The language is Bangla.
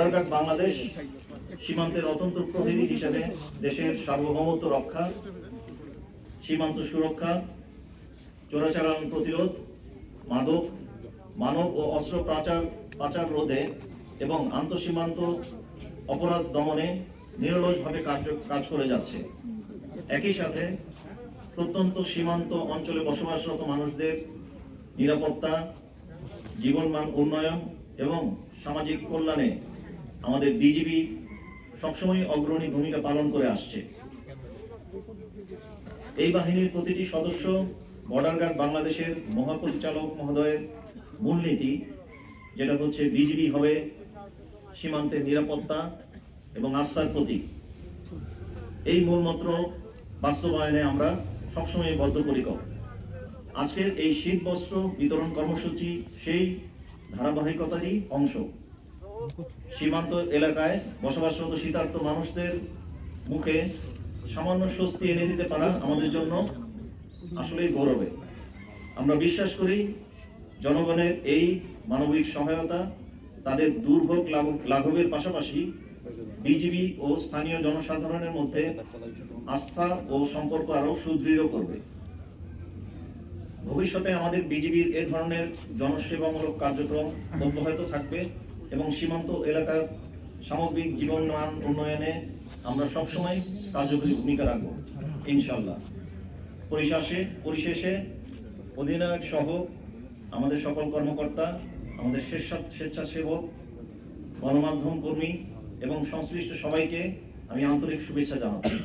বর্ডার গার্ড বাংলাদেশ সীমান্তের অত্যন্ত প্রহরী হিসেবে দেশের সার্বভৌমত্ব রক্ষা, সীমান্ত সুরক্ষা, চোরাচালান প্রতিরোধ, মানব ও অস্ত্র পাচার রোধে এবং আন্তঃসীমান্ত অপরাধ দমনে নিরলসভাবে কাজ করে যাচ্ছে। একই সাথে প্রত্যন্ত সীমান্ত অঞ্চলে বসবাসরত মানুষদের নিরাপত্তা, জীবনমান উন্নয়ন এবং সামাজিক কল্যাণে আমাদের বিজিবি সবসময় অগ্রণী ভূমিকা পালন করে আসছে। এই বাহিনীর প্রতিটি সদস্য বর্ডার গার্ড বাংলাদেশের মহাপরিচালক মহোদয়ের মূলনীতি, যেটা হচ্ছে বিজিবি হবে সীমান্তের নিরাপত্তা এবং আস্থার প্রতীক। এই মূলমন্ত্র বাস্তবায়নে আমরা সবসময় বদ্ধপরিকর। আজকের এই শীত বস্ত্র বিতরণ কর্মসূচি সেই ধারাবাহিকতারই অংশ। সীমান্ত এলাকায় বসবাসরত শীতার্ত মানুষদের মুখে সামান্য স্বস্তি এনে দিতে পারা আমাদের জন্য আসলেই গৌরবের। আমরা বিশ্বাস করি জনগণের এই মানবিক সহায়তা তাদের দুর্ভোগ লাঘবের পাশাপাশি বিজিবি ও স্থানীয় জনসাধারণের মধ্যে আস্থা ও সম্পর্ক আরো সুদৃঢ় করবে। ভবিষ্যতে আমাদের বিজিবির এ ধরনের জনসেবামূলক কার্যক্রম অব্যাহত থাকবে এবং সীমান্ত এলাকার সামগ্রিক জীবনমান উন্নয়নে আমরা সবসময় কার্যকরী ভূমিকা রাখব ইনশাআল্লাহ। পরিশেষে অধিনায়ক সহ আমাদের সকল কর্মকর্তা, আমাদের স্বেচ্ছাসেবক, গণমাধ্যম কর্মী এবং সংশ্লিষ্ট সবাইকে আমি আন্তরিক শুভেচ্ছা জানাচ্ছি।